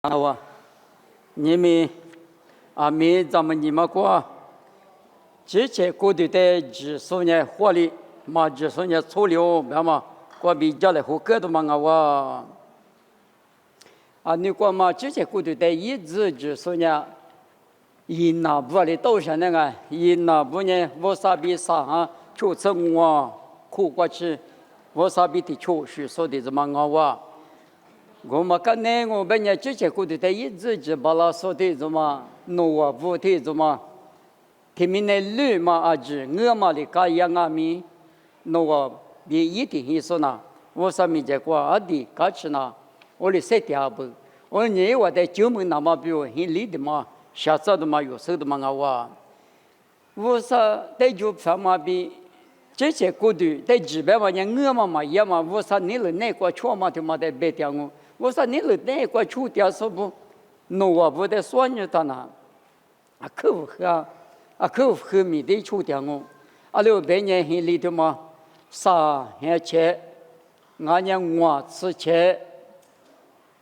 啊，你们咱们你们过，之前过的10年活力嘛，10年粗流，那么过比较来和个的嘛你过嘛之前过的一直10年，一那不里都是那个，一那不呢，我啥比啥啊，就这我苦过去，我啥比的确是说的这么我们看呢，我本来之前过的一直把那说的怎么弄不的怎么，他们那路嘛我嘛的干样米，弄比一定说呢，我上面在过的干吃呢，我的7点不，我你我在9门那么比我很厉的嘛，下早的嘛有时的嘛我说在就什么比。之前过的在日本嘛，我嘛也嘛，我说你了那个错嘛，就嘛在别地方。我说你了那个错掉是不？我不得算你的呢，客户没得错掉我，了别人很厉的嘛，啥还切，我吃切，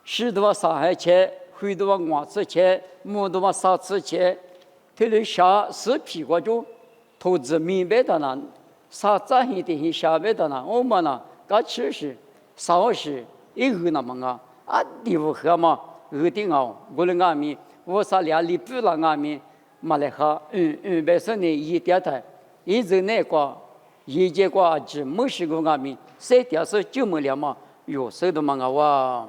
是的话啥还切，会的话我吃切，没的话啥吃切，他的下视频我就投资明白的呢。啥子很的下边的呢？我们呢，搞吃是少是一个那么地方喝嘛，的我的阿米，我啥2里不了阿米，马来哈，别说呢一点的，一直那个，一节个只没事个阿米，7点是就没了嘛，有时的嘛我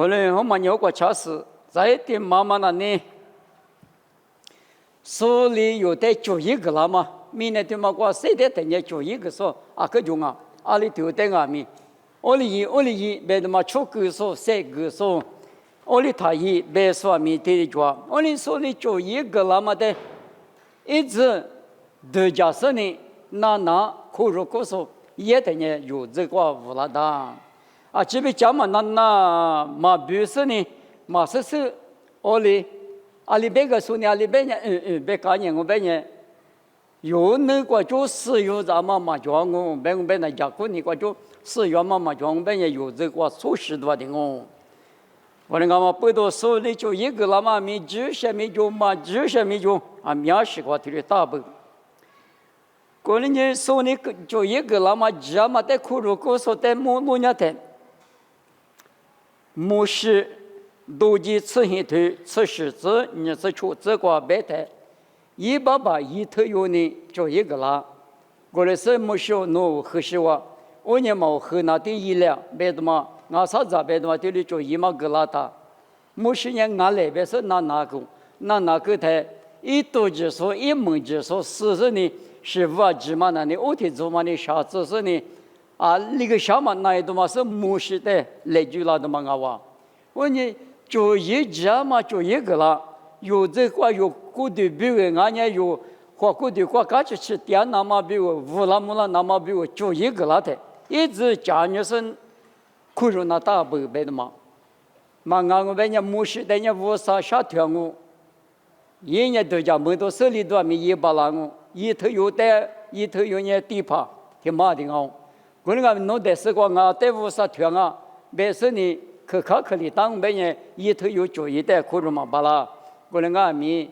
们我们有个超市，在的妈妈那呢，手里有得就一个了嘛。明年对嘛过7点等于就一个说个种里头的米，我里别的嘛出个说3个说，我里他别说米的做，我里手里就一个那么的，一直都假设呢，那可如果说也等于有这个无了的，这边讲嘛那嘛比如说呢，嘛是我里里别个说呢，里别人别干人我别人。有那个就使用咱们叫我本来讲过你个就使用嘛叫我本来有这个措施的话的我那个不多手里就一个那么没这些没就面试过的大不，过年手里就一个那么这么的苦如果说在某年的，某时都记吃黑头吃柿子你是出这个白的。188一头有呢，就一个啦。过来是没少弄合适我，我也没喝那点饮料，别的嘛，啥子别的嘛，这里就1毛个啦的。没事呢，来别是那个的，一多就说1门就说40呢，是5芝麻那里，5天做嘛呢，啥子是呢？那个啥嘛，那一多嘛是没事的，来就啦的嘛我呢就一只嘛，就一个啦。有这个有过的比如俺家有或过的或干吃点那么比如乌拉木拉那么比如就一个了的，一直家女生苦肉那大不白的嘛，俺我别人没事，人家无啥下条我，人家都家门都手里都没100了我，一头有的，一头有人地盘，挺麻的我那个弄的是个对无啥条别说你可里当别人一头有就一代苦肉嘛罢了。我那个米，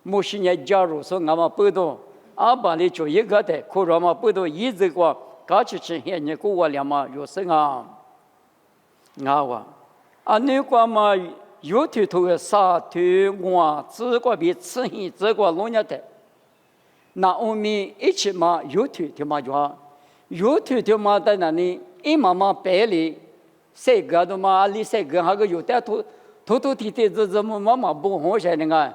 某些年加入说俺们不多，200里就一个的，可是嘛不多，一直过，刚去吃些你给我2嘛有生那个嘛有头啥头这个比吃黑这个弄的，那我们一起嘛有头的嘛就有头的嘛在那里，一嘛白里，3个的嘛里3个还个有点头。头提这妈不好些那个，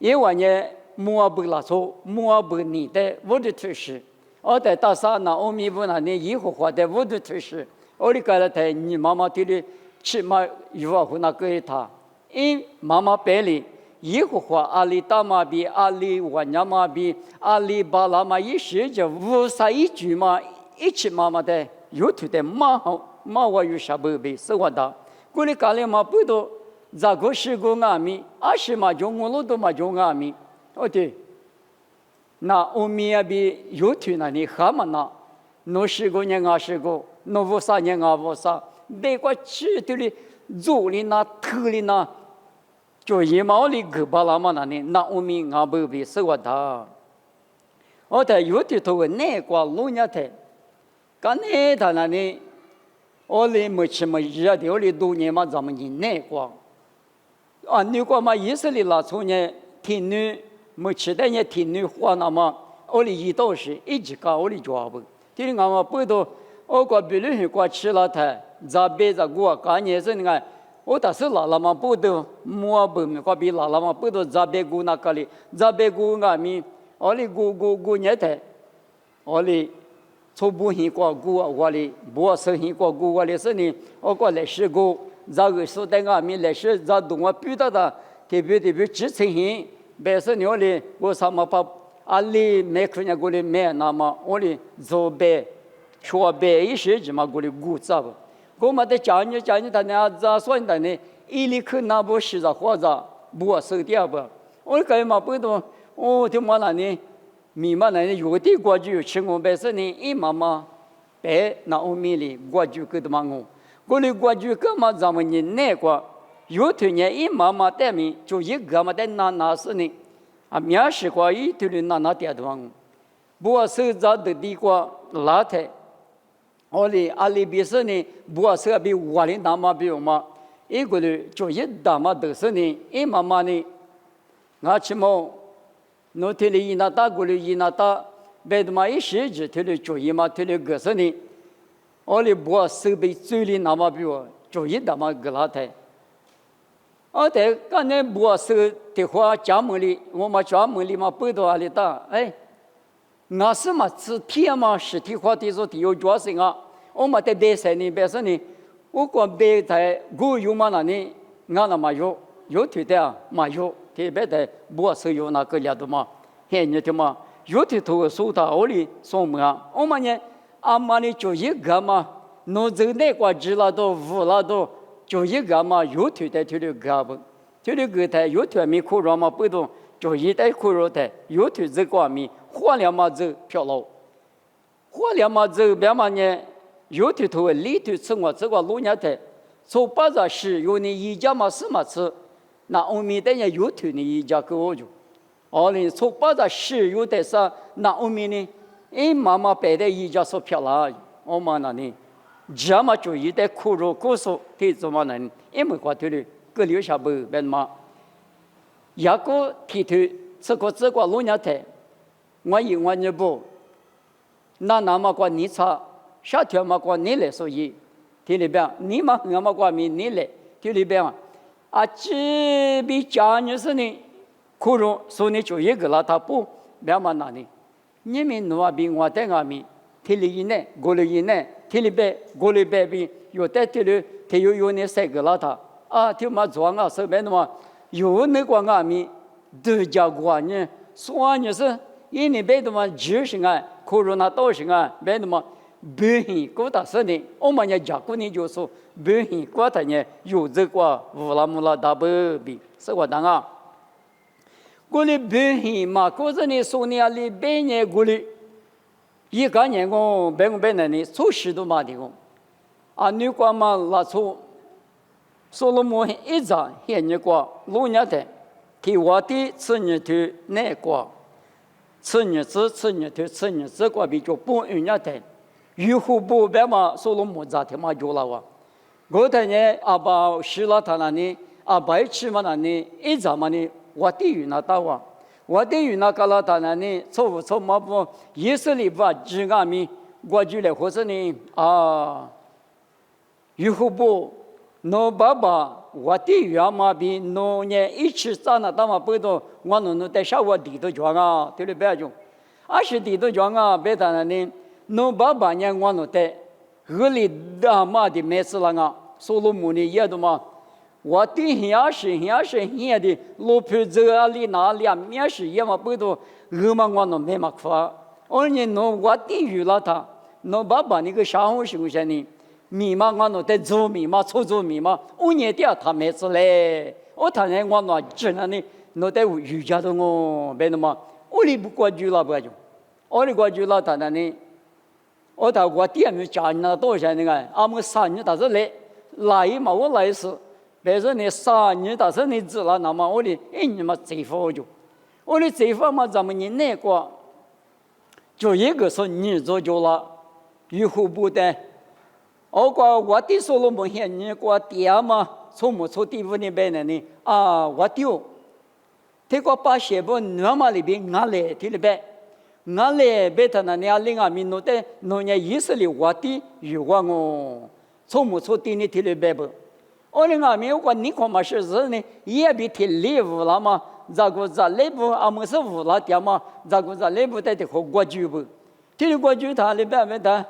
因为呢摸不拉错，摸不你的我的推事，我在大山那我们不那你以后花的我的推事，我的干了台你妈妈对的起码有那个他，因妈妈白里以后花阿里大马比阿里万家马比阿里巴拉嘛一些就无啥一句嘛一起妈妈的有头的马我有啥不比是我的，过来干了嘛不多。这个是个米，20嘛就我都嘛就米，对。那我们也比有头那里还嘛那，10个人20个，那无啥人无啥，别个吃的哩肉里那头里那，就一毛里个巴拉嘛那呢，那我们阿不比是我他。我在有的头个内瓜路伢的，刚内他那呢，我哩没吃没热的，我哩多年嘛咱们人内瓜，啊，你瓜嘛意思里拉出呢，天女没吃的呢，天女花那么，我哩一道是一直搞我哩抓不，天女俺们不都，我瓜比如瓜吃了它，咋别咋过，干年是那个。我但是拉嘛不都摸不me瓜比拉嘛不都咋别过那个哩，咋别过俺们，我哩过年的，我哩初步hin过过我哩，不是hin过过我哩是呢，我过来是过，咋个说的俺们来是咋动我比到的，特别支撑hin，别是呢我哩我什么把阿里没看见过哩没那么我哩做别说别一些什么过哩过咋不？我们的讲你他那咋说的呢？一里去那不是着或者不是第二不？我干嘛不懂？我就嘛那呢，密码那呢有的国就吃我本身呢，一妈妈白那我们里国就给的嘛我的国就干嘛咱们人那个有的呢一妈妈带名就一个嘛的那是呢，啊面试过一头的那点的嘛，不是着的地过拉台。我哩阿里比是呢，不是比我哩那么比我嘛，一个哩就一大嘛都是呢，一妈妈呢，我起码，侬听哩伊那大个哩伊那大，别的嘛一时子听哩就一嘛听哩个是呢，我哩不是比最哩那么比我，就一大嘛个拉台。我在刚才不是的话，家门里我们家门里嘛不多阿里大，哎。我是嘛是天嘛实体化的说的有角色啊，我们在别山呢，别山呢，我光别在古有嘛那呢，我那么有腿的啊，嘛有，特别在不是有那个了的嘛，现在的嘛，有的头收到我里送嘛，我们呢，阿妈呢就一个嘛，侬走那块知了都无了都，就一个嘛，有腿的腿的个不，腿的个的有腿没苦肉嘛不懂，就一袋苦肉的，有腿这个米。花两毛走漂路，花两毛走别嘛呢？有的头里头吃我这个路伢的，从巴扎是有你一家嘛是嘛吃，那我们的人有头你一家给我就，哦哩从巴扎是有的啥，那我们呢？哎妈妈摆的一家说漂亮，我们那呢，这么就一袋苦肉苦素，这怎么能？因为过头哩，个留下不别嘛，一个提头这个路伢的。我你不，那么过你查，啥条嘛过你来所以，听里边你嘛我嘛过你来，听里边啊，这比家女是呢，可能说你就一个了，他不别嘛那里，你们那边我在外面，听里以内，过里以内，听里边过里边边有在听里，他有你三个了他，啊，听嘛做啊，手边的嘛，有那个外面都叫过呢，说你是。因为别的嘛，就是啊，可能那都是啊，别的嘛，白hin过大是呢，我们也讲过呢，就说白hin过大呢，有这个乌拉木拉大白比，是我当啊。过来白hin嘛，过是呢，说呢，里白年过来，一个年我白呢，初十多嘛的我，啊，你光嘛拉出，说了么一张，现你光路年的，给我的次年头那个。吃日子过比就不人家的，于乎不别嘛，说了么子的嘛就了哇。我的呢，阿爸死了他那呢，阿爸吃嘛那呢，一早嘛呢，我地狱那大哇，我地狱那个了他那呢，错嘛不，也是里吧，只阿米，我就来或者呢啊，于乎不。侬爸爸，我的原嘛比侬呢一起长那大嘛不多，我侬在下我地头讲啊，对了别种，而是地头讲啊，别当然呢，侬爸爸呢我侬在，河里大嘛的没事了啊，所罗门的也的嘛，我的现现的罗皮子啊里哪里面是也嘛不多，河嘛我侬没嘛发，而且侬我的语了他，侬爸爸那个啥红行不行呢？密码我弄在做密码，做密码，5年的他没事嘞。我谈人我弄只能呢，弄在瑜伽的我别那么，我里不过去了不就，我里过去了他那呢，我到我店里家那多少那个，俺们3年他是来，来嘛，我来是，别说你杀你，但是你知了，那么我的你嘛罪罚就，我的罪罚嘛，咱们你那个，就一个说你做就了，与户不的，我的说了没些，你过爹嘛，从没从地府那边的呢啊，我丢，这个把些不那么里边俺来这里边。俺来别他那伢另外面弄的弄伢以色列我的有光哦，从没从地里提来别不，我另外面我你看嘛是呢，也比提礼物了嘛，咋个咋礼物啊么是物了点嘛，咋个咋礼物在的和国剧不，提了国剧他里边没得，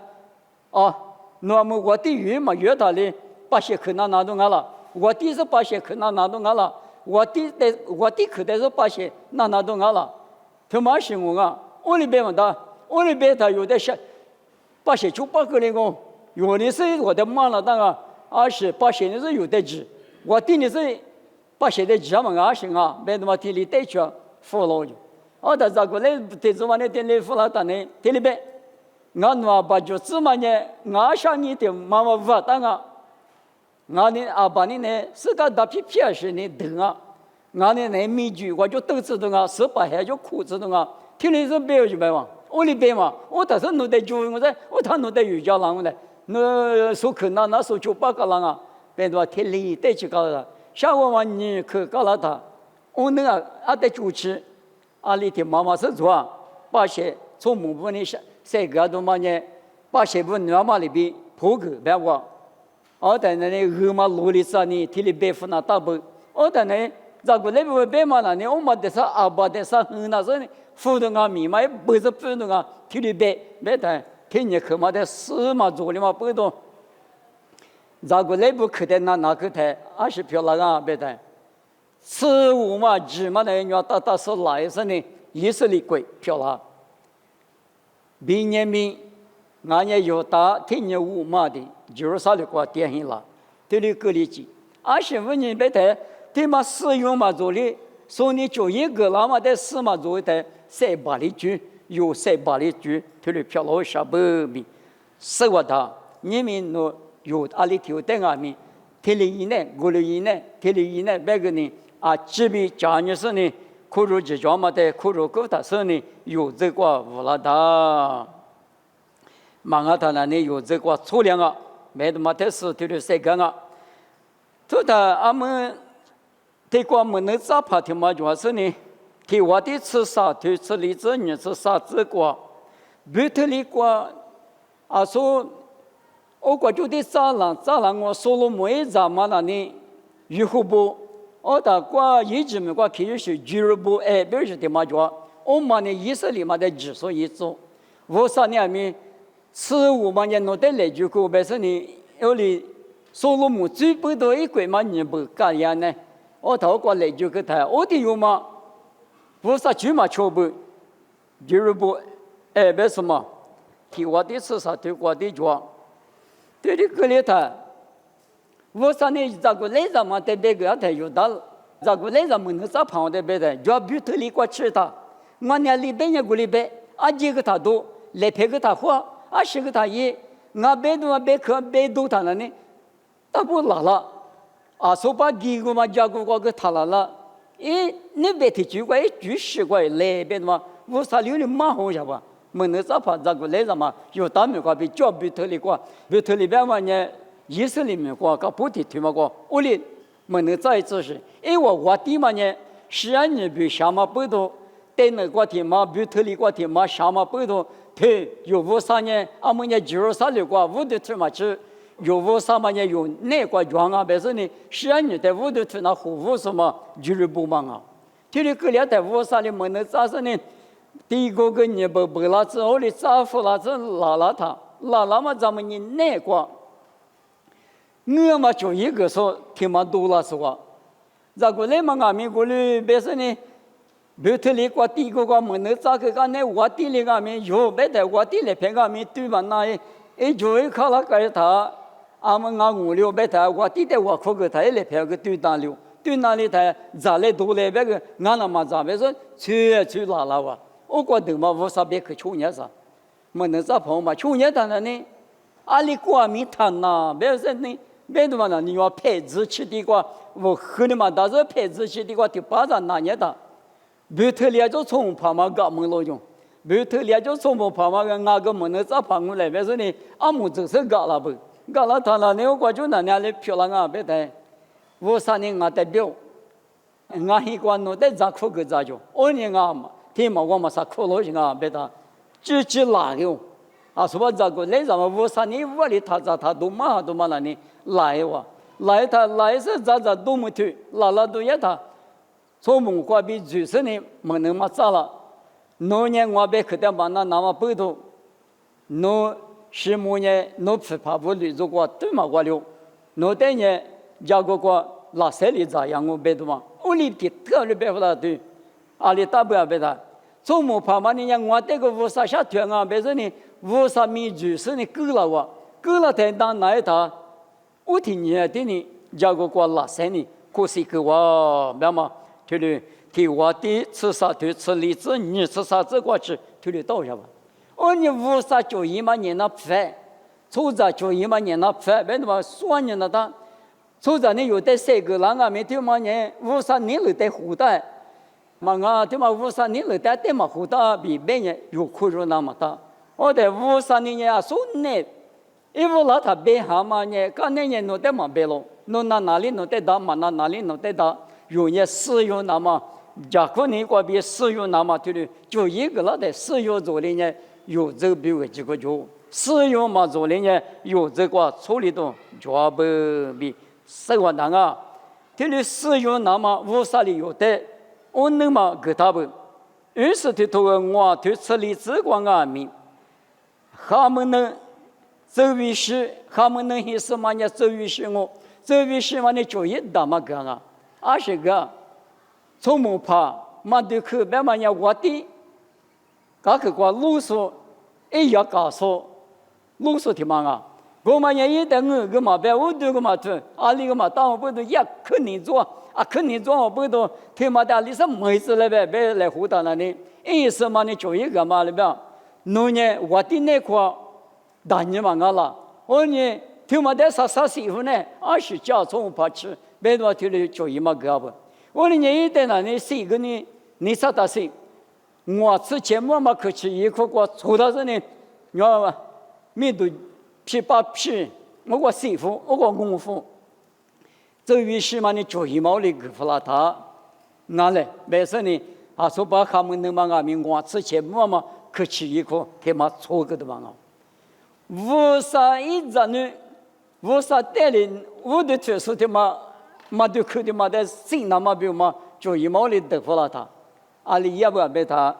哦，那么我的鱼嘛约他哩，把些可拿拿到俺了，我的是把些可拿拿到俺了，我的可的是把些拿到俺了，他妈是我啊。我那边嘛的，我那边他有的是，把些就把个那个，有的是我的妈了，当然，20把些的是有的纸，我定的是把些的纸嘛20啊，别他妈地里带去付了就，他咋个来？这次完了店里付了单呢，店里边，俺那把就芝麻呢，俺上你的妈妈发当啊，俺呢把你呢是个大皮皮是呢等啊，俺呢米酒我就都知道啊，18还就苦知道啊。听你说别有几百万，我的别嘛，我但是弄得就我在，我他弄得有家郎的，那说可那说就8个郎啊，别多听你带去搞了，下午嘛你去搞了他，我那个得主持，里的妈妈是做，把些从母部那些个都嘛呢，把些不那嘛里边破个别我，在那鹅嘛路里上呢，听你别付那大不，在那咋个那不别嘛那呢，我嘛得啥把得啥那说呢。付的俺米嘛，不是付的俺，体力别谈，天天去嘛的死嘛做的嘛不多，咋个来不去的那个台20票那个别谈，吃午嘛鸡嘛那要打是来是呢，10里贵票啦，明年明，俺也有打天天午嘛的，93里过电信了，这里隔离机，25年别谈，对嘛使用嘛做的，所以就一个那么的死嘛做的。300里句有300里句，这里票老少不米，是我的，你们no有里头在外面，这里以内，5里以内，这里以内别个呢这边讲的是呢，苦肉计较嘛的，苦肉够大是呢有这个无了的，马上他那里有这个粗量啊，没得嘛的是这里3个啊，这的俺们这个没能咋怕的嘛，主要是呢。给我的吃啥？对，吃荔枝，你吃啥子瓜？不特里瓜，说，我就得咋了？我说了没咋嘛那呢？于后不，的瓜一直没瓜，可以是俱乐部别是的嘛叫，我们呢以色列嘛的只说一种，我啥呢咪，吃我们呢弄得来就够，但是呢，有的说了没最不多一块嘛，你不干呀呢？头瓜来就个台，我的有嘛？不是去嘛全部，俱不别什么，替我的吃啥对我的做，对的个里头，我啥呢？咋个来着嘛？在别个他有的，咋个来着么？能咋跑的别的？就比头里过吃他，我那里边也个里边，几个他多，来配个他花，10个他一，我别多别可别多他了呢，他不拉了，说把几个嘛家个个他了。那别提就怪就习惯来别的嘛，我啥流的蛮好些吧，没能咋怕咋个来着嘛，有大没瓜比较比头里瓜，比头里边嘛呢，意识里面瓜，搞不提推嘛瓜，我哩没能再一次是，我地嘛呢，12年比下嘛不多，在那瓜提嘛比头里瓜提嘛下嘛不多，对，有53年，俺们呢93里瓜，我的推嘛去。有啥嘛呢？有那个庄啊，但是呢，12年在屋头那护肤什么俱乐部嘛啊，这里个里在屋啥里没能咋是呢？第一个你不了之后的咋付了这拉他，拉嘛咱们你那个，我嘛就一个说挺蛮多了是吧？咋个来嘛俺们过来，但是呢，别特里个第一个没能咋个干呢？我地里俺们有别的我地里偏俺们对嘛那就一看了个他。俺们5、6百台，我地我可个台来拍个对单流，对那里台咋来多来别个，俺那么咋别说去拉了哇？我觉得嘛，我啥别去去年啥，没能咋跑嘛？去年当然呢，里国民谈呐，别说呢，别的嘛呢，你要配置起的话，我喝的嘛，但是配置起的话，就巴掌拿捏的，不特别就从旁嘛搞门路用，不特别就从我旁嘛个那个门的找旁过来，别说你阿姆就是搞了不，搞了他了，你我就那年来漂亮啊，别的，我3年我代表，我一关弄得咋苦个咋就，2年啊嘛，天嘛我嘛啥苦了行啊，别的，只拉个。啊，说吧，这个来咱们53年我里他都嘛那里来哇，来是咋都没退，拉都也他，从文化比就是呢，没能嘛咋了，农年我别去的嘛那么不多，农是么呢？农批发不绿做过对嘛过了，农代呢，加过拉塞里咋样我别的嘛，我里的特别别不大对，阿里大不要别他，从么怕嘛你我这个53下团啊，别说你。53米就是你够了哇，够了才当哪一套？我听你的呢，加个过拉塞呢，可是个哇，明嘛？对了，听我的吃啥对吃荔枝，你吃啥子过去，对了倒下吧。你53就一嘛年那饭，初着就一嘛年那饭，别的嘛算年那当，初着你有的3个人啊，没对嘛年53年了得胡的，嘛啊对嘛53年了得对嘛胡的比别人有苦肉那么大。我在53年啊，说呢，因为老他别哈嘛呢，刚那年弄得嘛别了，弄那哪里弄得到嘛，哪里弄得到，有些使用那么，假如你个别使用那么对的，就一个老的使用做的呢，有这比个几个就使用嘛做的呢，有这个处理的，就不比10个人啊，对的使用那么53里有的，我能嘛给他不，于是的头我对处理这个啊命。他们能走于是，他们能些什么呢？走于是我，走于是嘛呢？就一大嘛个啊，20个，从没怕，嘛对口别嘛呢？我的，那个个路数，也要告诉，路数的嘛啊，我们也一点我个嘛别，我对个嘛对，阿里个嘛当我不都也肯定做，啊肯定做我不都，他妈的你是没事了呗，别来胡打那里，意思嘛呢？就一个嘛了呗。农业我的那块，大年嘛了，我呢，他妈的啥媳妇呢？20家从跑去，别的话听了就一嘛个不，我呢一代那呢谁个呢？你啥大谁？我之前嘛可去一块过，出到这呢，你知道吗？面对批把批，我个媳妇，我个公夫，这于是嘛呢就一毛的给付了他，哪嘞？没事呢，啊说把他们能嘛阿明我之前嘛。可去一个，他妈错个的嘛啊！51年呢，53代人，我的特殊的嘛对口的嘛的心那么比嘛，就一毛里得不了他，阿里也不被他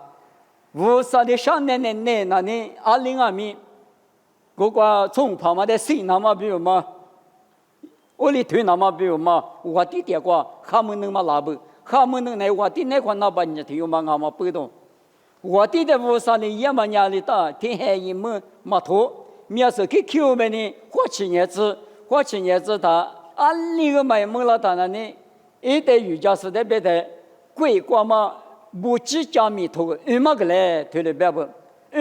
，53的上年那年2002年，我个从旁嘛的心那么比嘛，我里头那么比嘛，我的点个他们能嘛拉不，他们能来我的那块那把你头嘛俺嘛不懂。我弟的53年也嘛压力大，天黑一门没头，面是给口门呢，花7年子他按那个买门了他那呢，一代瑜伽时代别的贵国嘛，不计加米头，嘛个嘞，对了别不，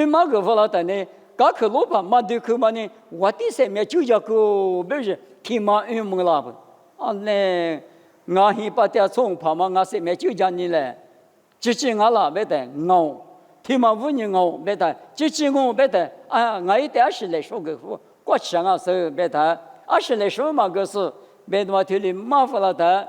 嘛个不了他呢，刚去路旁嘛对口嘛呢，我弟上面就叫个不是天嘛门了不，啊嘞，俺一把点从旁嘛，俺上面就叫你嘞，就俺了别的熬。天嘛5年我别的，就我别的，啊，我一点20来说个户，过去啊是别的，20来说嘛个是别的嘛头里麻烦了的，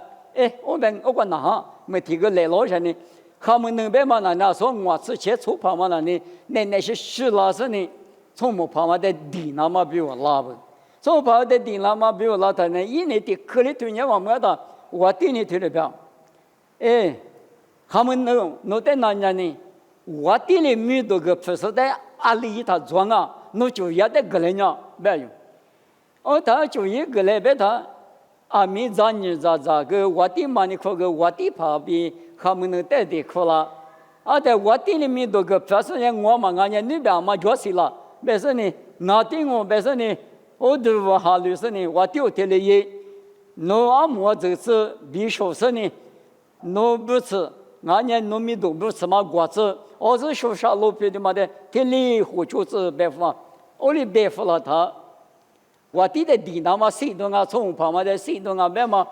我管哪没提个来老人呢，他们那边嘛那说我之前出跑嘛那些事老师呢，从没跑嘛的地那么比我拉不，从跑的地那么比我拉的呢，一年的课里头年我没的，我对你头里边，他们那在哪呢？我店里面多个不是在阿里他装啊，那就也得个人呀，没有。他就一个来别他，阿米咋你咋个我店嘛你可个我店旁边他们能带的可了，在我店里面多个不是人我嘛俺家那边嘛就是了，没事呢，那店我没事呢，我都我考虑是呢，我丢的了也，那阿莫就是必须是呢，那不是。俺家农民都不吃嘛果子，我是学啥路边的嘛的，天里火就是白付，我里白付了他，我地的地那么谁都啊从旁嘛的谁都啊别嘛，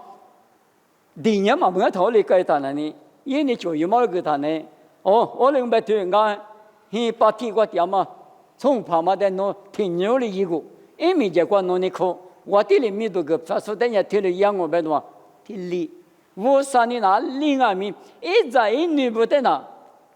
地人嘛不要逃离该他那呢，因为就有么个他呢，我能把对俺，把地瓜点嘛，从旁嘛的喏挺牛的一个，因为这个喏你看，我地里面都个发出等下听了养我别多，听里，我啥呢那另外面一在一女不得那。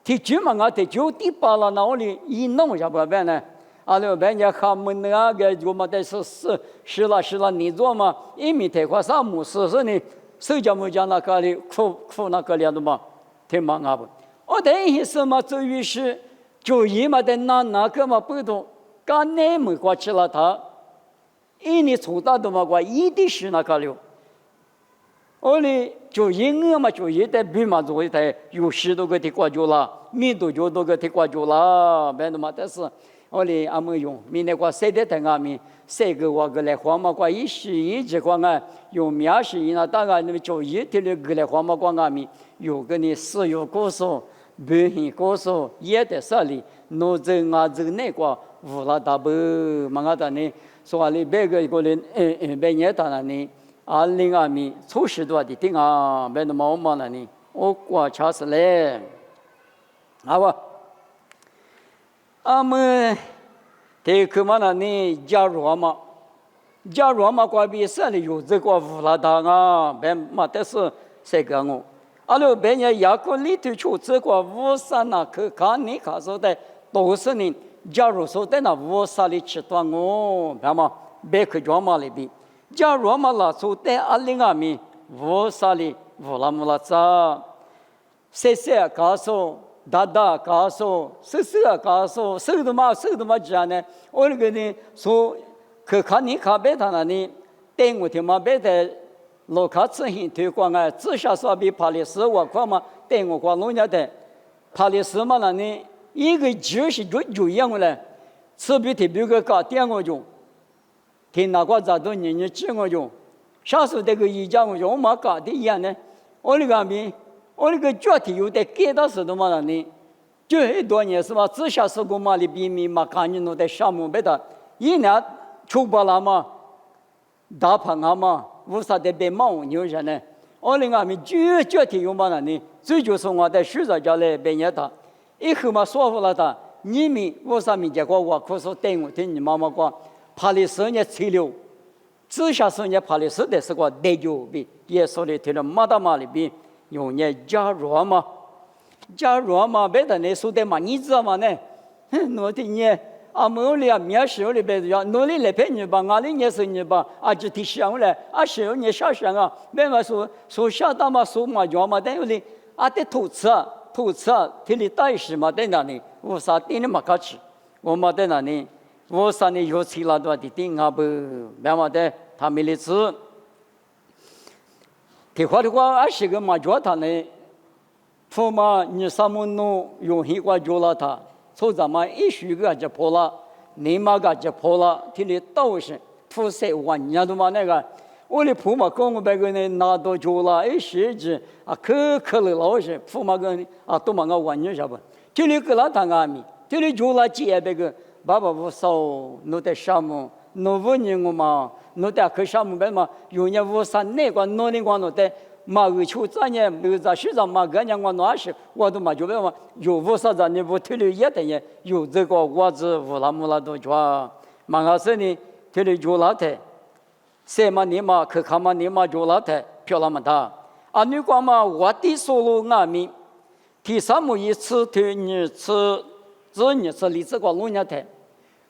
ที่จุมันก็ที่จุที่ปาลานาโอลีอินน้องจะบอกแบบนั้นอะไรแบบนี้ข้ามันเนี่ยก็อยู่มาได้是了你做嘛一米太宽3亩40呢谁家没讲那个里苦那个里头嘛挺忙啊不我等一时嘛至于是就伊嘛的那个嘛不懂刚那么过去了他一年从大都嘛过一定是那个里我哩就因为嘛就一代比嘛做一代有10多个的挂住了，米都就多个的挂住了，别的嘛但是我哩阿没用，明年过谁的等阿米，谁个我个来花嘛过一时一直过啊，用面是那大概那就一天的个来花嘛过阿米，有个你石油高手、白银高手也在这里，侬这啊这那个乌拉达不嘛个的呢，所以别个个人别年大了呢。另外面初始多的听啊，别那么忙了呢，我过查是嘞，好吧？们这个嘛呢，加入嘛过比赛里有这个乌拉达啊，别嘛但是这个我，别人雅各里头出这个乌萨那去看你看说的都是呢，加入说的那乌萨里吃断我，别嘛别去装嘛里边。假如嘛拉出在另外面，乌沙里乌拉木拉扎，谁告诉大告诉谁告诉谁都嘛讲呢？我那个呢说去看你看别他那里，等我听嘛别的老卡自行推广啊，自下说比帕里斯我看嘛，等我看农家的帕里斯嘛那里一个就是就一样的嘞，此比特别个高点我就。听那个咋都年吃我就，上次这个一讲我就我妈搞的一样呢，我那个边，我那个脚底有点给到石头嘛呢，就很多年是吧？自下是个嘛里边面嘛，看你弄的项目别的，一年出不了嘛，大棚啊嘛，无啥的被忙牛人呢，我那个边脚底有嘛呢，最就是我在水上家来被人他，以后嘛说服了他，你们无啥没结果我可是等我听你妈妈讲。帕里斯呢吹了，自下是呢帕里斯的是个代表比，也说的听了马达马里边用呢加罗嘛，别的呢说的嘛，你知道嘛呢？我的呢，某里面手里边讲，努力来陪你吧，哪里也是你吧，就提想了，手你想想啊，别个说下大嘛，说嘛讲嘛，但有哩的投资，听你大事嘛，在哪里？我啥听你嘛搞起，我嘛在哪里？我啥呢？有起来多的顶啊不，别嘛的，他没理智。提话的话，20个嘛叫他呢，父嘛你啥么弄用黑话叫了他，从咱们10个就破了，你嘛个就破了，听你都是土色万年都嘛那个，我的父嘛跟我别个呢拿到叫了，10只可了老是，父嘛跟都嘛个万年啥不，听你个那他阿米，听你叫了几别个。爸爸不少，侬在项目，侬问你我嘛，侬在去项目边嘛，有人我三那个侬的光侬在马个球咱也没有在市场马个人我哪是，我都嘛就别嘛，有我啥子你不退了也等于有这个我子乌拉木拉都抓，马个是呢退了就拉的，谁嘛你嘛去看嘛你嘛就拉的，漂亮嘛他，你讲嘛我的收入阿米，第三么一次退2次，这次里这个农家台。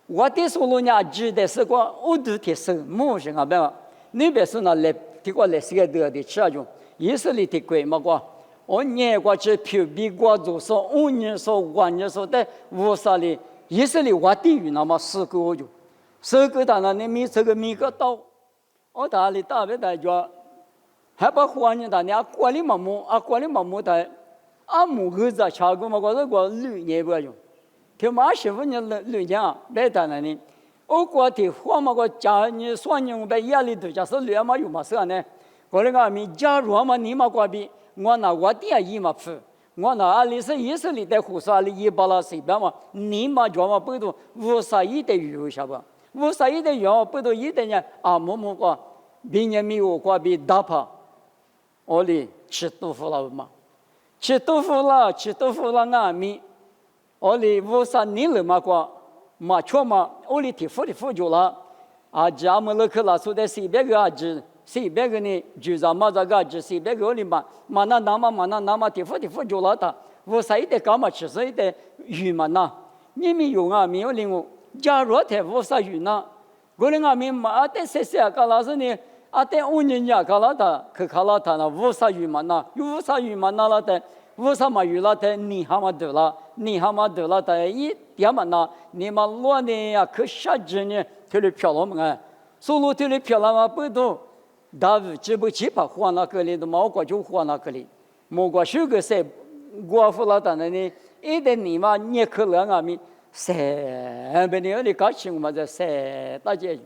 我的说路呢，指的是个我都提升模式啊，别个，你别说那来提过来是个的吃就，也是里提贵嘛个，我年过去票比过做说5年说5年说的无啥哩，也是里我地域那么10个就，10个当然你每这个每个到，我打里大别大家，还把花呢打你管理嘛么的，母儿子吃过嘛个这个6年不用。他妈媳妇你女家别谈了呢，我过的话嘛个家你算你我被压力都假是女嘛有嘛事呢？我那个米假如嘛你嘛过比我拿我爹一嘛付，我拿阿里是意里的胡说里1把了随便嘛，你嘛叫嘛不多，无啥一的有啥吧？无啥一点用，不都一点呢？啊，某某个明年没有过比打怕，我哩吃豆腐了嘛？吃豆腐了啊米，我哩无啥你了嘛过，嘛错嘛，我哩提付就了，啊，家么了去了，说的400个啊子。400个呢，就咱们这个就400个里嘛，嘛那提付就了的，我啥一点干嘛吃啥一点鱼嘛那，你们用啊没有领我，假如他我啥鱼呢？我领啊没嘛啊得些个老师呢，啊得5年呀个了的，去看了他那我啥鱼嘛那，有啥鱼嘛那了的，我啥嘛鱼了的，你还嘛得了的，一点嘛那，你嘛乱的呀，可啥子呢？特别漂亮嘛，收入特别漂亮嘛，不都。大卫只不起怕换那个里的毛瓜就换那个里，毛瓜10个赛，过户了的呢，一点你嘛你可能啊咪赛，别你搞清嘛这赛大姐，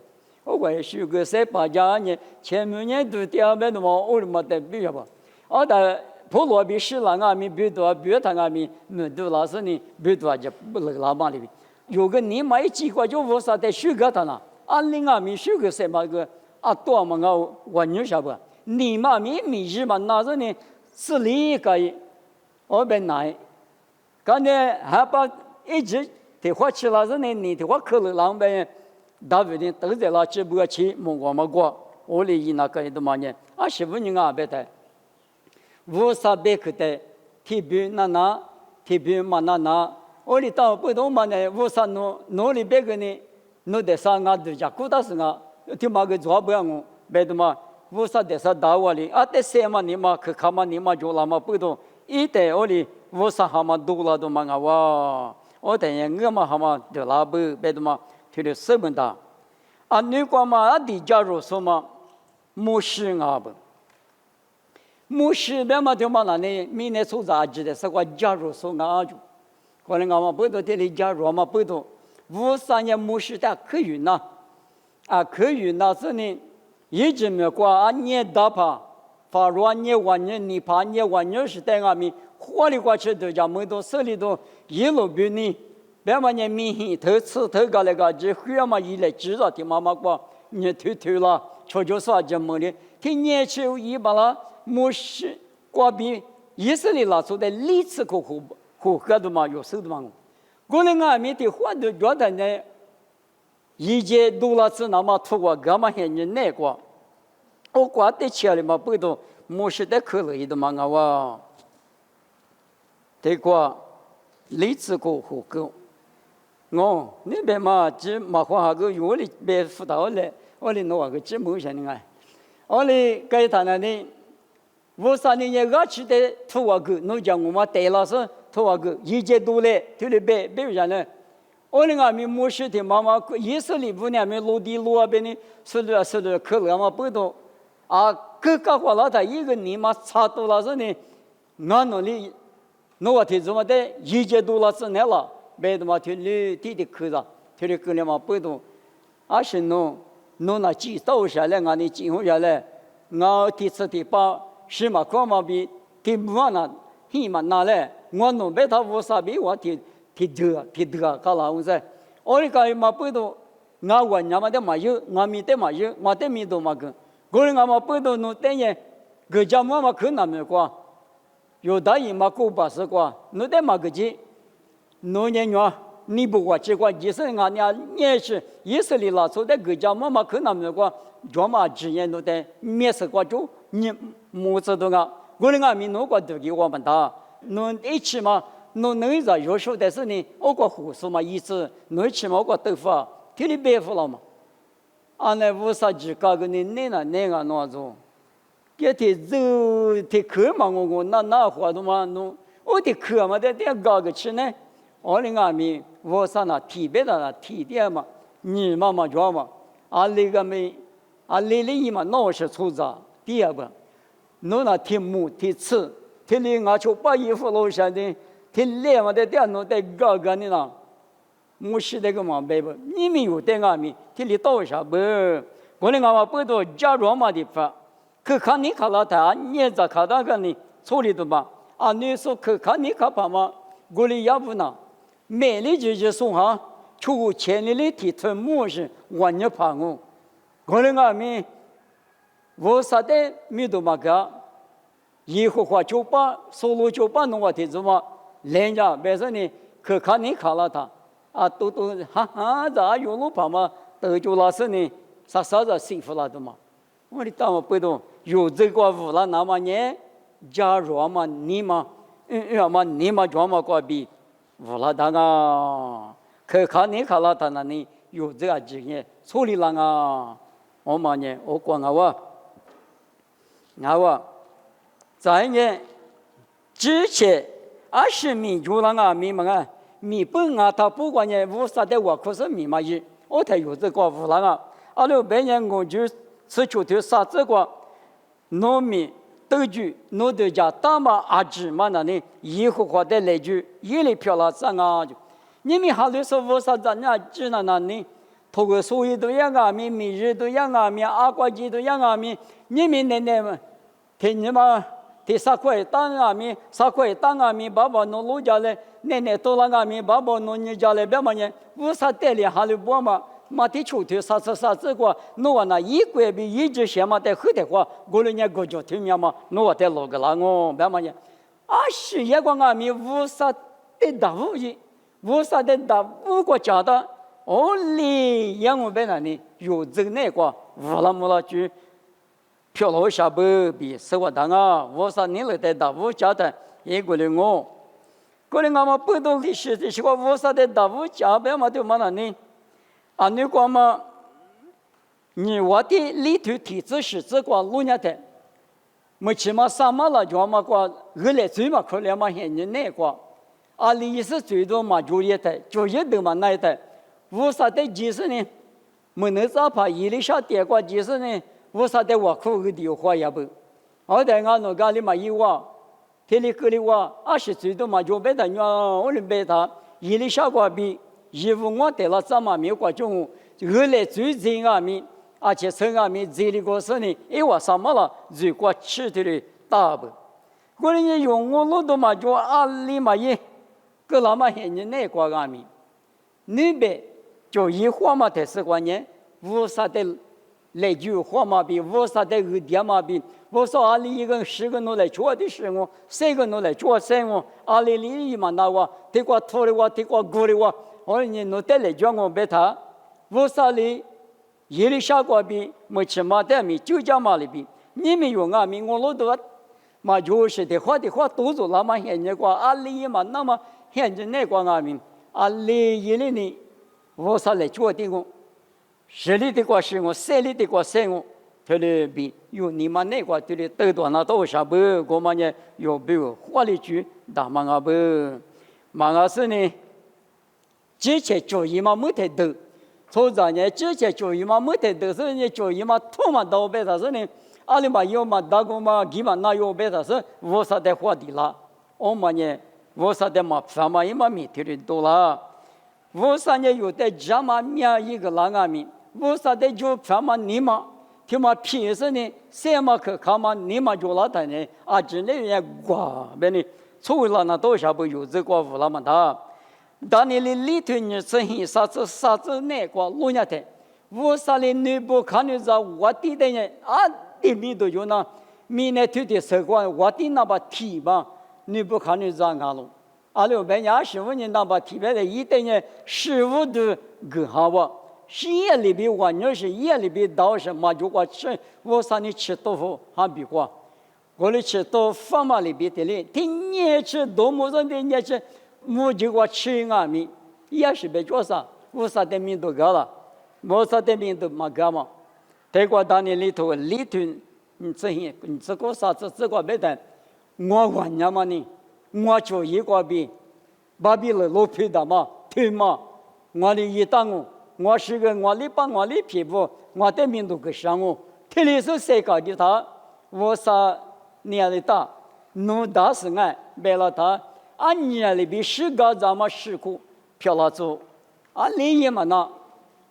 我管10个赛把家呢，前面都第二遍的嘛，我嘛得比较吧，我的普罗比10郎啊咪比多，比他啊咪没多老师呢，比多就不能拉嘛里边，有个你嘛一几个就我啥得10个他呢，安lin啊咪10个赛嘛个。啊，多么个玩意晓不？你嘛米日嘛，那时呢是理解，我本来，刚才还把一直的话起来时呢，你的话可能浪呗，大卫呢都在那只不过去我嘛过，我哩以那个的嘛呢，啊15年啊别的，我啥别去的，提笔嘛那，我哩到不懂嘛呢，我啥努力别个呢，努得啥啊都家顾到是啊。听嘛个做不样我，别的嘛，我啥的啥打我哩，啊得些嘛你嘛去看嘛你嘛做了嘛不懂，一代我哩我啥哈嘛多了都嘛啊哇，我等下我嘛哈嘛得了不，别的嘛听的什么的，啊你讲嘛啊地加入什么，牧师啊不，牧师别嘛就嘛那呢，明年出杂志的是个加入什么啊就，可能我嘛不懂这里加入嘛不懂，53年牧师的可以呢。啊，可以那是呢，一直没过啊，你打怕，发如你晚年你怕你晚年是在外面，火里过去都叫没多手里头一路比你，别嘛你明显头高那个就需要嘛一来知道的妈妈过，你推了，悄悄说就没的，听年轻一把了，没事，过比以色列拿出的历史可喝的嘛有手的嘛，过来外面的话都觉得呢。一节多了次那么突过干嘛很人难过，我挂得起来嘛不懂，没事的可乐的嘛我，这个历史过后够，我那边嘛只嘛花个我哩别辅导嘞，我哩弄个只没啥的哎，我哩该他那里，我3年也个去的突过个，侬讲我嘛带了是突过个，一节多嘞，就哩别啥呢？我哩俺们牧师的妈妈，以色列5年没落地路啊边呢，是的，可能嘛不懂，啊，各个话老他一个你嘛差多了是呢，俺那里，我听什么的，一节多了是那了，别的嘛听你弟弟去了，听你去了嘛不懂，啊是侬那记到下来，俺你记下来，俺第次第8是嘛看嘛比第5那，起码拿来，我弄别他无啥比我听。提得，搞了我噻。我哩讲嘛不懂，我问人嘛的嘛有，我米的嘛有，我的米都嘛个。个人我嘛不懂，侬等下，个家嘛可那么过，有大姨嘛过80过，侬的嘛个几，侬年你不过结果以色列俺也是以色列拿出的个家嘛可那么过，专门职业侬的面试过就你没知道啊，个人俺米侬过都给我们打，侬一起嘛。侬能在有时候但是呢，我个护士嘛，意思侬起码我个豆腐啊，替你白付了嘛。啊，那无啥子搞个呢？那那种，给他走，他去嘛我那活动嘛侬，我的去嘛得搞个去呢。我哩俺们我啥那提别的那提点嘛，你嘛叫嘛，啊那个没，啊那里嘛闹是出杂，第二个，侬那提木提刺，提里俺就把衣服落下的。听来嘛的电脑在搞个呢啦，没事的个嘛别不，你们有在俺们听你到啥不？我哩俺嘛不多假装嘛的法，去看你看了他，你咋看到个呢？处理的吧？啊，你说去看你看吧嘛？我哩要不呢？美丽就说哈，出千里的提出模式万年旁哦，可能阿弥我啥的米都嘛个，以后话就把收入就把弄个提子嘛，人家别说你可看你看了他啊，都哈哈咋有路跑嘛，都就老是你啥子幸福了的嘛，我的当我不懂有这个无了那么呢，假如嘛你嘛，嘛你嘛装嘛过比无了当啊。可看你看了他那里有这个经验处理了啊，我嘛呢，我讲我在呢之前20米就了啊，米嘛啊，米本啊，他不管呢，无啥的我可是米嘛一，我才有这个无了啊，阿六别人我就吃出头啥这个糯米。都句诺德家大嘛阿芝嘛那里以后话的来句也来漂了上啊就。你们还得说我啥子呢？只能那里，透过所有都样啊米，每日都样啊米，阿瓜鸡都样啊米，你们奶嘛，听你嘛，听啥块当啊米，啥块当啊米，爸爸弄路家嘞，奶奶多了啊米，爸爸弄你家嘞，别嘛呢，我啥带里还得播嘛，嘛的出头啥子个，弄完那一个比一直些嘛在后头话，过了年过节听面嘛，弄完在落个啦哦，别嘛呢，是一个啊米，无啥的大物事。我啥的大五个家的，哦哩，让我们那里有这个那个，无了没了就漂流下不比生活当啊，我啥你来的大五家的，一个人我，个人我们不懂历史的时候，我啥的大五家别嘛就嘛那里，啊你讲嘛，你我的里头体制是这个路年的，没起码什么了就嘛个，二来最嘛可怜嘛现在那个。阿里是最多嘛就业的，就业的嘛那一代，无啥的其实呢，没能咋怕伊里下跌过，其实呢，无啥的我苦个地花也不，我在俺那家里嘛有啊，天里个里哇，20岁多嘛就被他娘我们被他，伊里下过比，衣服我得了怎么没有过种，后来最近啊米，而且从啊米这里个是呢，我什么了，如果吃的哩大不，我人用我路都嘛就阿里嘛也。个老嘛现在那个阿米，那边就一花嘛才10块钱，无啥的来就花嘛比，无啥的二点嘛比，我说阿里一个10个弄来做的是我，3个弄来做3我，阿里里嘛那我，这个拖的我，这个过的我，我你弄得来叫我别他，无啥哩，一里下个比，没吃嘛的米就叫嘛里比，你们用阿米我老多，嘛就是的话都做那么现在个阿里嘛那么。现在那个阿明，阿里一里呢，我啥来做的我，10里的个是我，3里的个是我，他那边有你们那个这里得多那多少不？我们呢有没有花里去打嘛啊不？嘛啊是呢，之前做一嘛没太多，从咱呢之前做一嘛没太多，是呢做一嘛多嘛多呗，他是呢，阿里嘛有嘛大个嘛，几嘛那有呗，他是我啥的花的啦，我们呢。我啥的嘛，什么也嘛没听得多了。我啥呢有的家嘛面一个那个面，我啥的就什么你嘛，听嘛平时呢，什么可看嘛你嘛就那的呢，啊真的也瓜别呢，除了那多少不有这个无那么大。但你里头你是很啥子那个路亚的，我啥的你不看你在我的的呢，啊的里头有那，米呢头的时光我的那把提吧。你不看你咋干了？阿六百年15年那把提别的一代人15都更好吧？是夜里边晚上是夜里边到什么就我吃，我啥你吃豆腐还比过，我的吃豆腐嘛里边的嘞，天天吃多么人的年吃，我就我吃啊米，也是别做啥，我啥的命都高了，我啥的命都没高嘛，泰国当年里头你这个啥子这个没得。我管呀嘛呢，我就一个比，把比了老皮的嘛，对嘛？我的一当我是个我的把我的皮肤，我的命都个上我，特别是谁搞的他，我啥年的大，弄大是俺为了他，俺年里比10个咱们10苦漂了走，俺另一嘛那，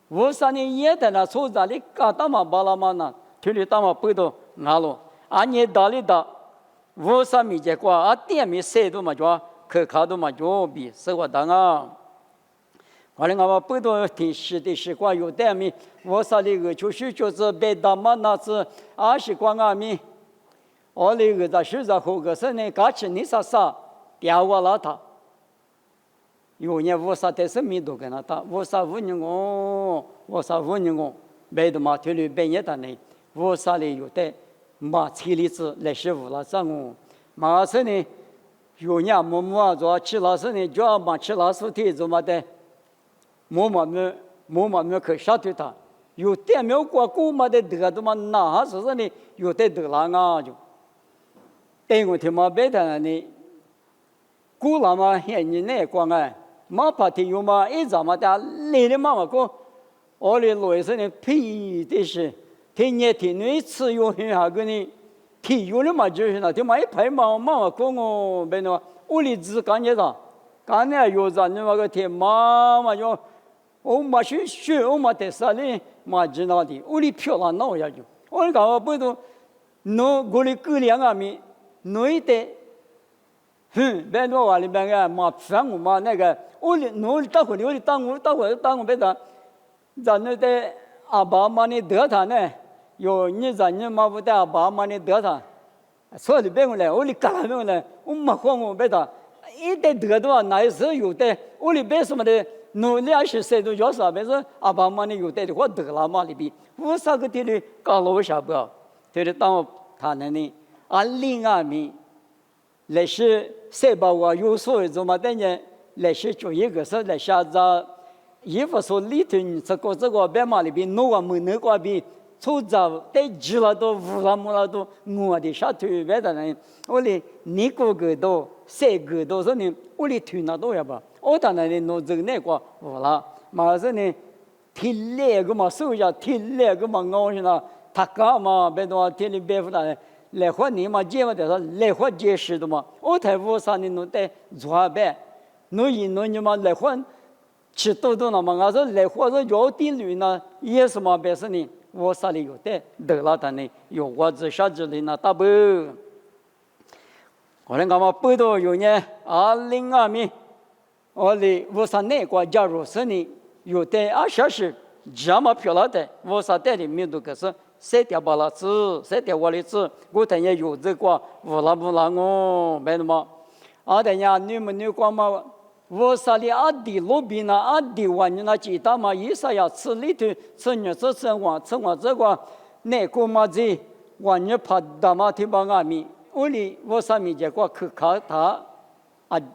我啥呢也在那从这里搞大嘛巴拉嘛那，特别大嘛不都俺了，俺年大里大。我啥没见过啊？店没塞都嘛叫可靠都嘛叫比生活当啊。后来我们不多听习的习惯有的米，我说的个就是被大妈那是20光阿米，我那个在学校后个是呢，刚去你啥掉我了他，有年我啥的是米都跟他打，我啥5年我5年我，别的嘛退了半年的呢，我啥的有的嘛车里子来师傅了上我，嘛是呢，有年默默做去老师呢，就要嘛去老师的做嘛的。默默没去杀对他，有的没有过过嘛的得的嘛，那是说呢，有的得了啊就。但我听嘛别的呢，过了嘛现你那光啊，嘛怕的有嘛一早嘛的来的嘛个，我的老是呢屁的是，天天天女吃有很下个呢，天有的嘛就是那，天嘛一排嘛个我别的，我的字干见啥，干呢有啥你那个天嘛就。我嘛是学，我嘛在啥哩嘛知道的，我哩漂亮闹下去。我讲我不都，我哩哥俩啊咪，一的，别多话里边个嘛反我嘛那个，我哩大伙哩当我别的，咱那的阿爸嘛你得他呢，有你咱你嘛不得阿爸嘛你得他，所以别个来，我哩干别个来，我嘛慌我别的，一得得的话，那时候有的，我哩别什么的。20岁都要啥？别说阿爸妈呢有带的话得了嘛里边，我啥个地里搞了我啥不？对的，当我他那里另外面，那是谁把我有所谓做嘛？等于那是就一个是来下子，衣服说里头这个别嘛里边弄个没那个边，出早带急了都乌拉木拉都我的下头别的人，我哩你个都谁个都是呢？我哩推那都要吧？我当然呢，弄这个那个我了，马上呢，天来个嘛，手下天来个嘛，我是那他干嘛？别多天里别不来，来活你嘛，见嘛的说来活结实的嘛。我台我啥呢？弄带做呗，弄你嘛来活，吃多了嘛。我说来活说要定律呢，也是嘛，别是呢，我啥里有的得了的呢，有我这啥子的那大不？可能我们不多有呢，2002年。我啥那个假如是呢，有的20是这么漂亮的，我啥带的民族可是3条巴拉子，3条瓦里子，我等下有这个乌拉哦，没那么，等下你光嘛，我啥的的路边那的玩意那鸡蛋嘛，一啥呀吃里头吃你吃我这个那个嘛子玩意怕大嘛听不阿米，我啥米结果去看他。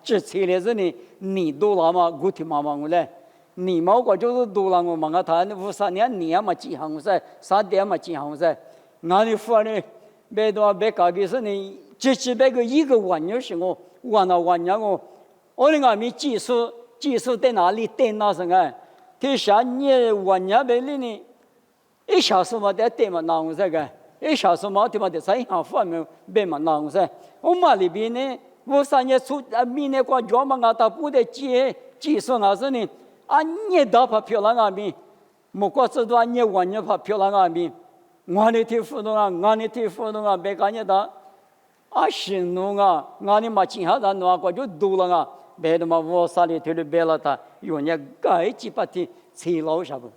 这车来是呢，你多了嘛？我听妈妈我嘞，你嘛我就是多了我嘛，他53年你嘛几行噻，3点嘛几行噻，俺的父呢，别多别搞的是呢，这别个一个玩意是我，玩我，我的俺们技术在哪里？在哪是哎？他啥你玩意别里呢？1小时嘛得对嘛拿我这个，1小时嘛对嘛得3行方面别嘛拿我噻，我嘛里边呢。我3年出明年过年嘛，俺他不得技术俺是呢，你打怕漂亮俺们，莫过这段你玩你怕漂亮俺们，俺的天赋动啊，别干你的，行动啊，俺的嘛今下咱弄过就多了啊，别的嘛我啥里头的别了他，有人改几把天吹老啥不，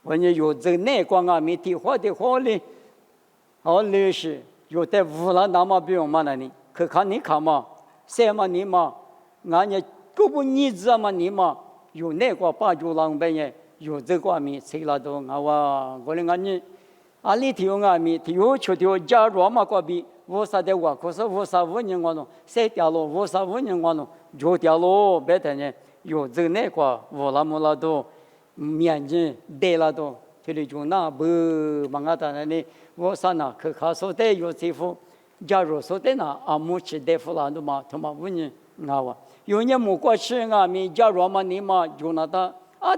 我呢有这内光俺们的话哩，好历史有的乌拉那么不用嘛那里，可看你看嘛。什么你嘛？俺也各不你知嘛你嘛？有那个八九郎辈呢？有这个米谁来都俺我的俺你，里头俺米有秋条加入嘛个比，我啥的我可是我啥5年我弄，3条路我啥5年我弄，9条路别的呢，有这那个我拉木拉都面积大了都，这里就那不嘛俺他那里我啥那可卡说的有这副。假如说的那木吃的弗兰的嘛，他妈问你我，有年木过去俺们假如嘛你嘛就那他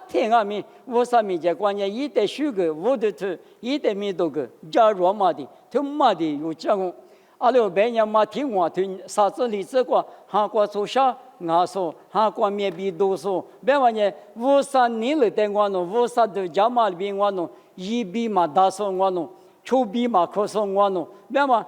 听俺们我啥米这关键一代10个，我的头一代米多个，假如嘛的，他妈的有这个，6百年嘛听我听啥子例子过，韩国做啥俺说，韩国面比多说，别问你我啥年了的我弄，我啥的家嘛里边我弄，一比嘛大说我弄，2比嘛可说我弄，别嘛。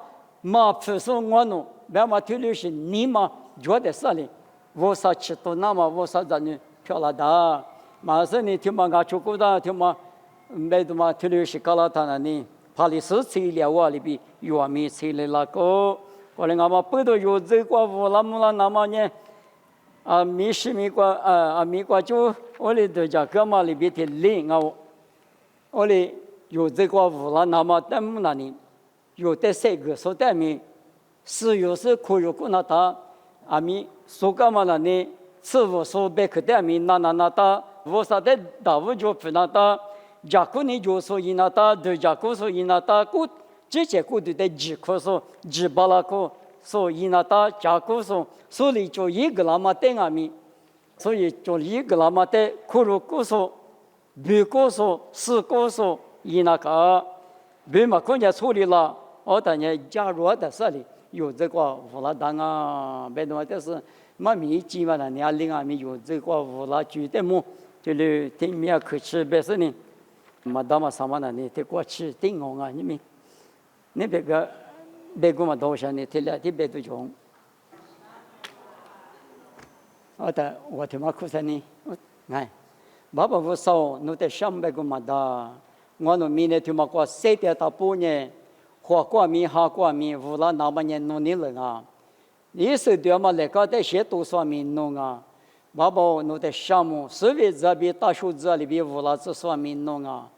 嘛，不说我弄，别嘛听的是你嘛觉得啥哩？我啥吃多那么我啥子呢？漂亮的，马上你听嘛，俺出国的听嘛，没得嘛，听了是搞了他那里，怕你是吃了我里边有米吃了那个，后来俺们不都有这个乌拉木拉那么呢？米是米瓜米瓜就我哩都讲干嘛里边的零我哩有这个乌拉那么但木那里有的三个说的米是有时可有可那他米说干嘛那里吃无说别个的米那他我啥的大屋就不那他家姑你就说伊那他对家姑说伊那他姑这些姑对的几可说几巴拉可。所以呢，他家姑说，所以就一个那么等米，所以就一个那么等，可如姑说，别姑说，四姑说，伊那个，别嘛人家处理了，我等下加入的这里有这个乌拉当啊，别的话就是嘛米基嘛的，你另外米有这个乌拉煮的么，就是听米可吃别是呢，嘛他妈什么呢？你得过去听我啊，你们，你别个。别个嘛多少呢？提了提别多种。我听嘛苦啥呢？哎，爸爸我说，侬得想别个嘛的，我侬明年听嘛过7点到半年，花过米哈过米，乌拉那么年弄你了啊！你是对嘛来个得写多少米弄啊？爸爸侬得想么？所谓这边大学这里边乌拉这算米弄啊？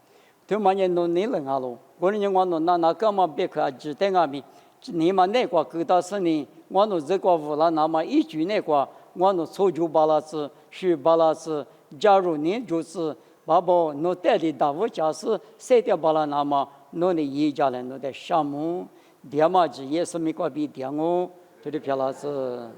听嘛年弄你了啊喽？过年我侬那干嘛别个只等啊米？你们那个给到是呢，我们这个乌拉那么一句那个，我们初九巴拉子、十巴拉子，假如你就是爸爸，侬带的大屋家是3点巴拉那么，侬的一家人侬的项目，点嘛子也是没个比点哦，这里漂亮子。